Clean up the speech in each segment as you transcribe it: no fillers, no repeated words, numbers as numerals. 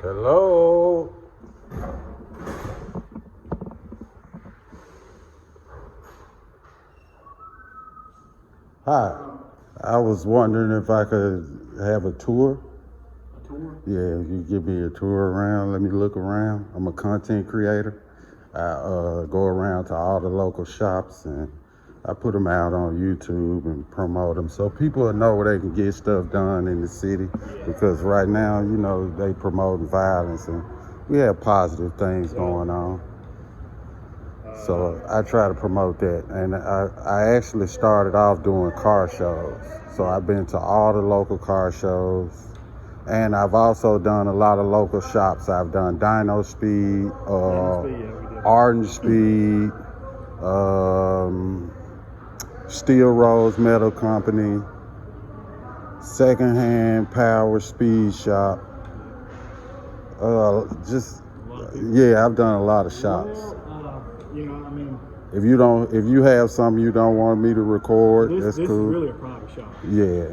Hello. Hi. I was wondering if I could have a tour. A tour? Yeah, if you give me a tour around, let me look around. I'm a content creator. I go around to all the local shops and I put them out on YouTube and promote them so people will know where they can get stuff done in the city. Because right now, you know, they promoting violence and we have positive things going on. So I try to promote that. And I actually started off doing car shows. So I've been to all the local car shows. And I've also done a lot of local shops. I've done Dino Speed, Ardent Speed, Steel Rose Metal Company, Secondhand Power Speed Shop. I've done a lot of shops. If you have something you don't want me to record, that's cool. This is really a private shop. Yeah.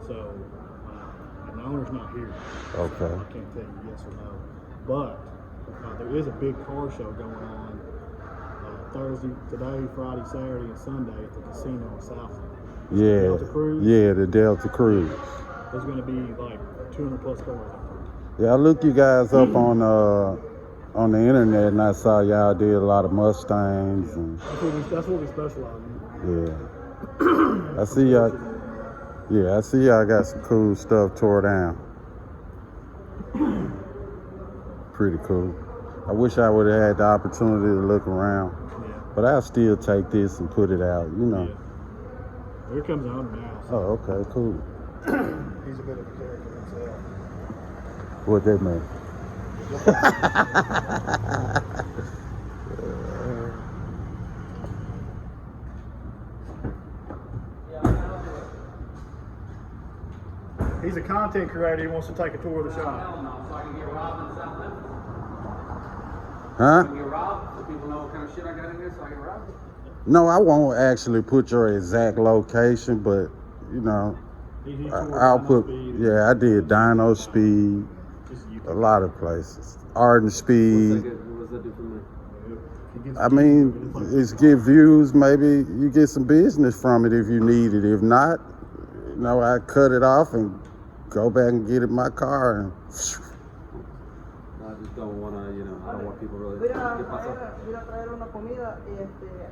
So, and the owner's not here. Okay. So I can't tell you yes or no. But there is a big car show going on Thursday, today, Friday, Saturday, and Sunday at the casino in Southland. Yeah. Delta Cruise. Yeah, the Delta Cruise. There's going to be like 200 plus cars. Yeah, I looked you guys up on the internet and I saw y'all did a lot of Mustangs and That's what we specialize in. yeah. I see y'all got some cool stuff tore down. Pretty cool. I wish I would have had the opportunity to look around. Yeah. But I'll still take this and put it out, you know. Yeah. Here comes the owner now. So. Oh, okay, cool. He's a bit of a character himself. What that mean? He's a content creator. He wants to take a tour of the shop. So I can get robbed in South Memphis. Huh? I can get robbed so people know what kind of shit I got in here so I get robbed. No, I won't actually put your exact location, but you know, I'll put. Yeah, I did Dino Speed, a lot of places. Ardent Speed. What's that do for me? I mean, it's get views. Maybe you get some business from it if you need it. If not, you know, I cut it off and go back and get in my car and. I just don't want to, I don't want people really. Voy a traer una comida y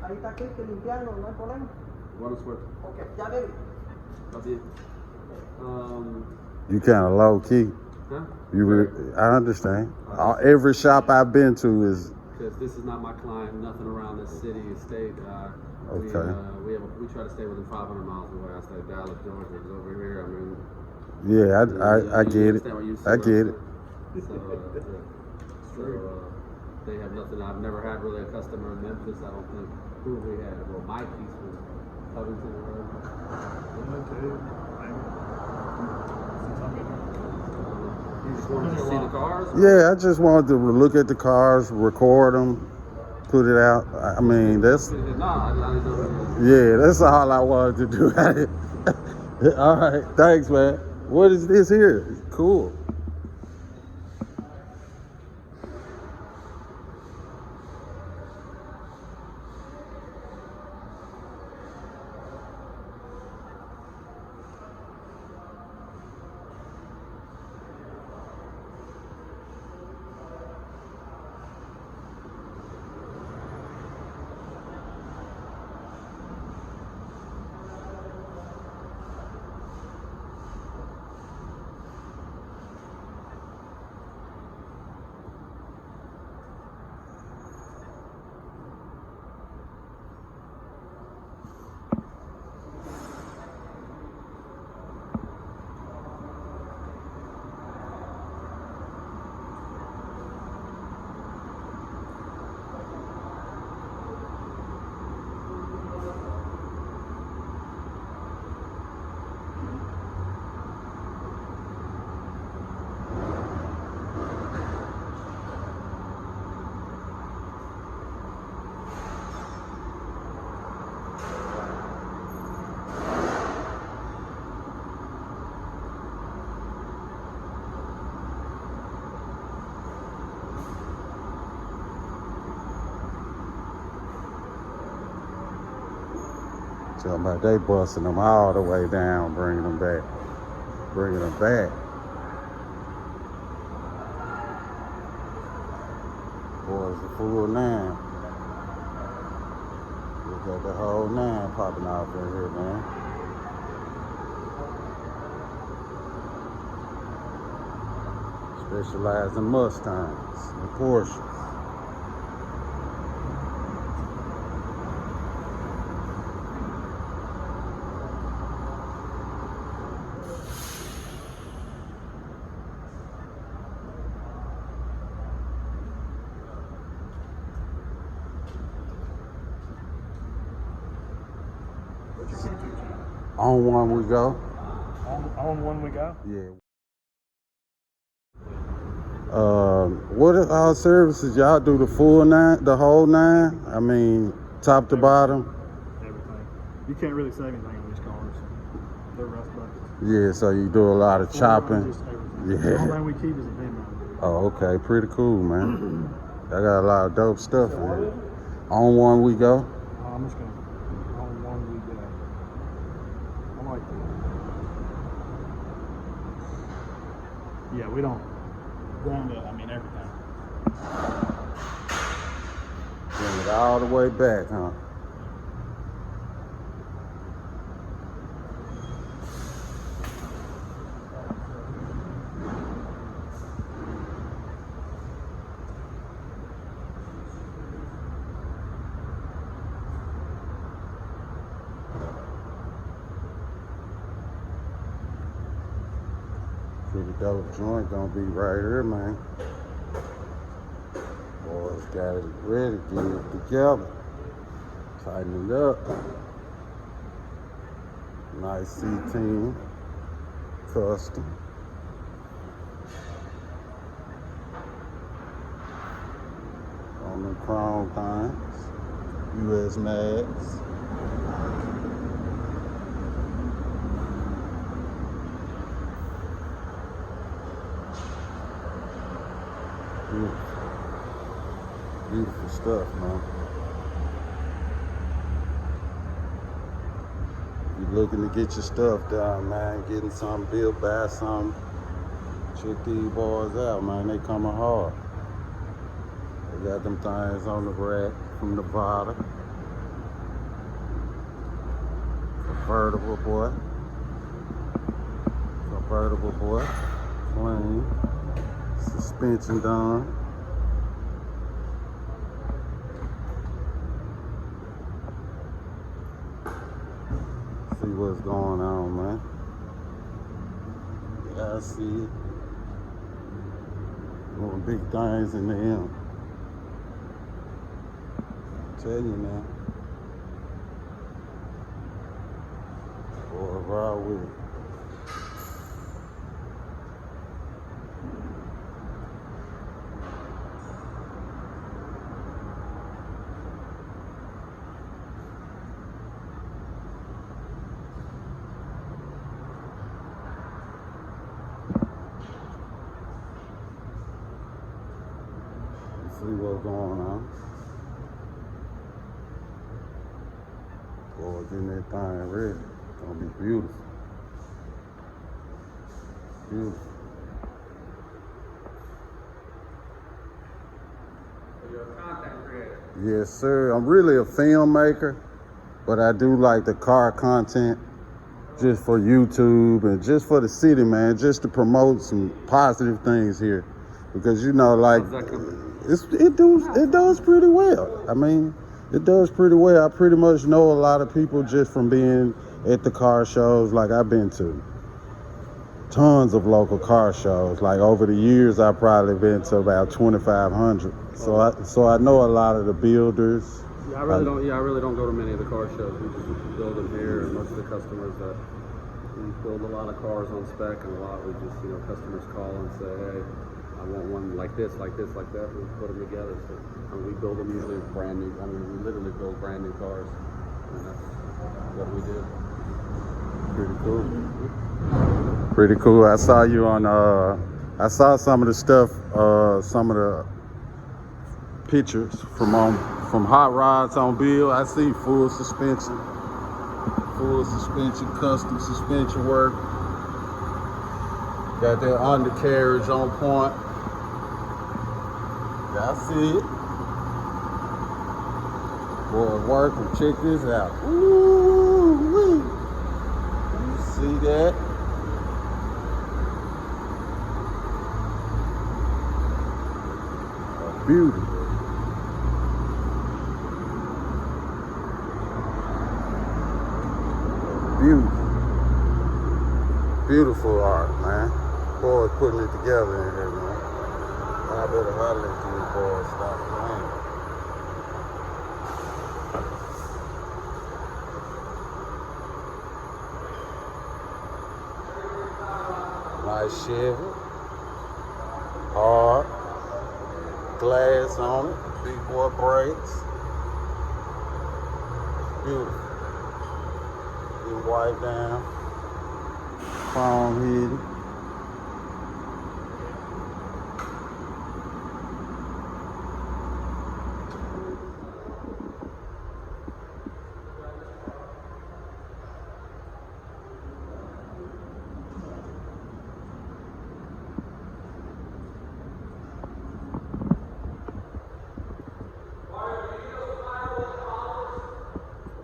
ahí está Cristian limpiando, no hay problema. What is worth? Ok, ya ve. Love you. You kind of low key. Huh? I understand. Every shop I've been to is. Because this is not my client, nothing around this city or state. Okay. We try to stay within 500 miles of where I stay. Dallas, Georgia is over here. I mean. Yeah, I get it. I get it. So they have nothing. I've never had really a customer in Memphis. I don't think. Who we had? Well, my piece was Covington Road. You just wanted to see the cars? Yeah, I just wanted to look at the cars, record them, put it out. I mean, that's. Yeah, that's all I wanted to do. All right, thanks, man. What is this here? It's cool. Talking about they busting them all the way down, bringing them back. Bringing them back. Boy, it's a full 9. Look at the whole 9 popping off in here, man. Specialized in Mustangs and Porsches. On one we go. On one we go. Yeah. What are our services? Y'all do the full 9, the whole 9? I mean, top to bottom? Everything. You can't really save anything on these cars. They're rust buckets. Yeah, so you do a lot of chopping. Just everything. Yeah. The only thing we keep is a demo. Oh, okay. Pretty cool, man. I got a lot of dope stuff in here. On one we go. I'm just gonna on one we go. I like that. Yeah, we don't ground it. I mean everything. Bring it all the way back, huh? Pretty dope joint gonna be right here, man. Boys got it ready, get it together. Tighten it up. Nice C10, custom. On the chrome things, US mags. Beautiful stuff, man. If you're looking to get your stuff done, man, getting something built, buy something, check these boys out, man. They coming hard. They got them things on the rack from Nevada. Convertible boy. Convertible boy. Clean. Suspension done. See what's going on, man. Yeah, I see it. Doing big things in the end. Tell you now. Boy, ride with it. See what's going on. Boy, getting that thing ready. It's gonna be beautiful. Beautiful. So you're a content creator. Yes, sir. I'm really a filmmaker, but I do like the car content just for YouTube and just for the city, man, just to promote some positive things here. Because you know, like it does pretty well. I mean, it does pretty well. I pretty much know a lot of people just from being at the car shows like I've been to. Tons of local car shows. Like over the years, I've probably been to about 2,500. So I know a lot of the builders. Yeah, I really don't go to many of the car shows. We just build them here, and most of the customers that we build a lot of cars on spec, and a lot we just customers call and say, hey, I want one like this, like this, like that. We put them together. So we build them usually brand new. I mean, we literally build brand new cars, and that's what we do. Pretty cool. Pretty cool. I saw you on. I saw some of the stuff. Some of the pictures from Hot Rods on Bill. I see full suspension. Full suspension, custom suspension work. Got that undercarriage on point. Y'all see it. Boy, working. Check this out. Ooh-wee. You see that? A beauty. Beauty. Beautiful art, man. Boys putting it together in here, man. I better holler at these boys, stop playing. Nice Chevy. Hard. Glass on it. Big boy brakes. Beautiful. Get wiped down. Chrome heated.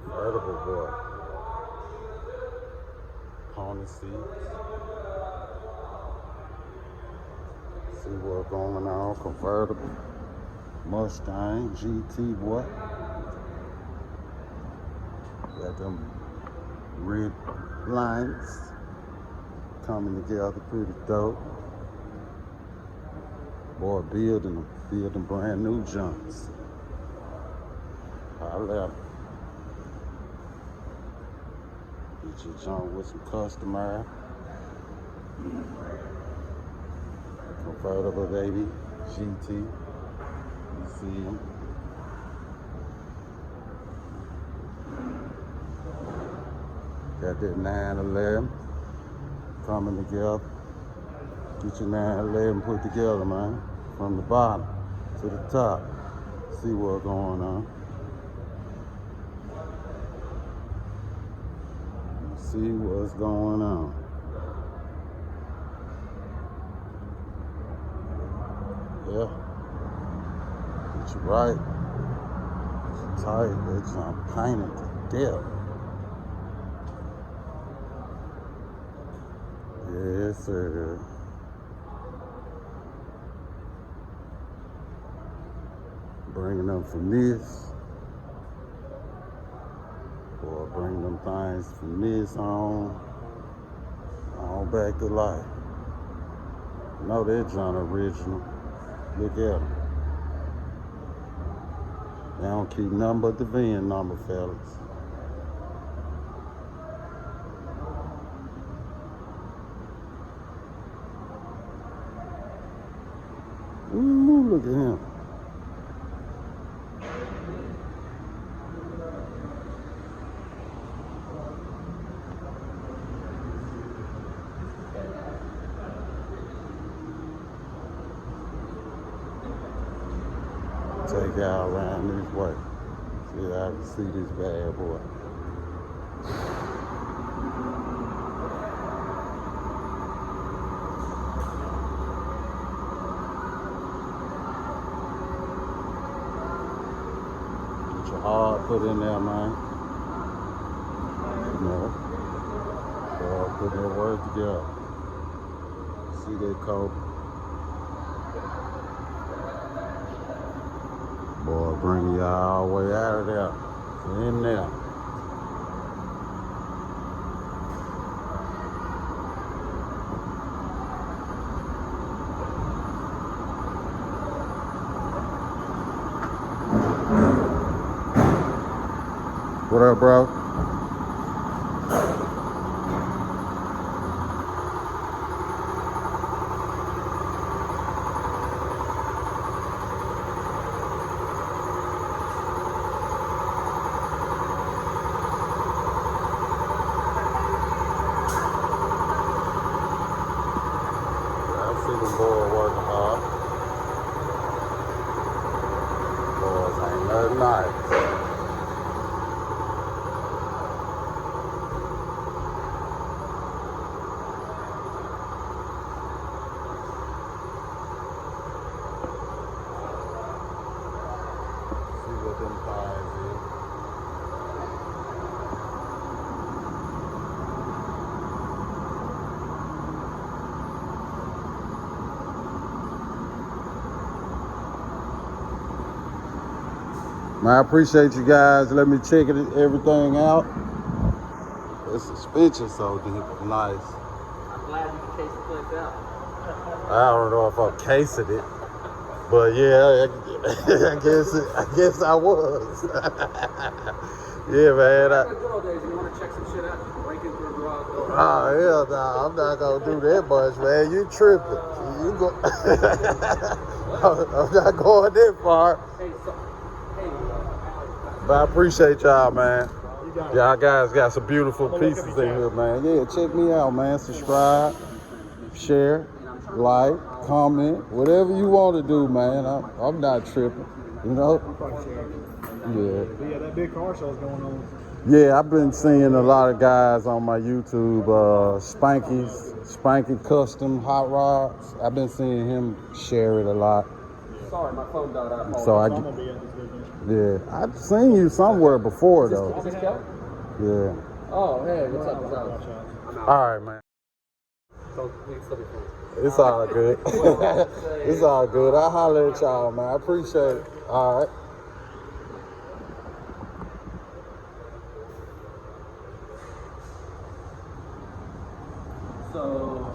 Convertible boy. Pony seats. See what's going on. Convertible. Mustang GT boy. Got them red lines coming together pretty dope. Boy, building brand new junks. Holla at 'em. Get your junk with some customer. Convertible baby, GT. You see him. Got that 911 coming together. Get your 911 put together, man. From the bottom to the top. See what's going on. See what's going on. Yeah. Get you right. It's tight. It's painted to death. Yes, sir. Bringing them from this. Or bring them things from this on back to life. Know that John original. Look at them. They don't keep nothing but the VIN number, fellas. Ooh, look at him. Take y'all around this way. See how I can see this bad boy. Get your hard put in there, man. You know. So I'll put that work together. See that coat? Boy, bring y'all all the way out of there. In there. What up, bro? See them boys working hard. Boys ain't nothing nice. Man, I appreciate you guys. Let me check everything out. The suspension so deep, nice. I'm glad you can case the place out. I don't know if I'm casing it, but yeah, I guess I was. Yeah, man. Back in the good old days, you want to check some shit out, you can break into a garage door. Oh hell no, I'm not gonna do that much, man. You tripping? You go? I'm not going that far. Hey, But I appreciate y'all, man. You got it. Y'all guys got some beautiful pieces in here, man. Yeah, check me out, man. Subscribe, share, like, comment, whatever you want to do, man. I'm not tripping, you know? Yeah. But yeah, that big car show's going on. Yeah, I've been seeing a lot of guys on my YouTube, Spanky Custom Hot Rods. I've been seeing him share it a lot. sorry, my phone died. I apologize. So I'm gonna be at this weekend. yeah, I've seen you somewhere before though. Is this Kelly? Yeah. Oh, hey, what's up? What's Watch up? out. I'm out. All right, man. So, we can still be friends. It's all good. It's all good. I'll holler at y'all, man. I appreciate it. All right. So,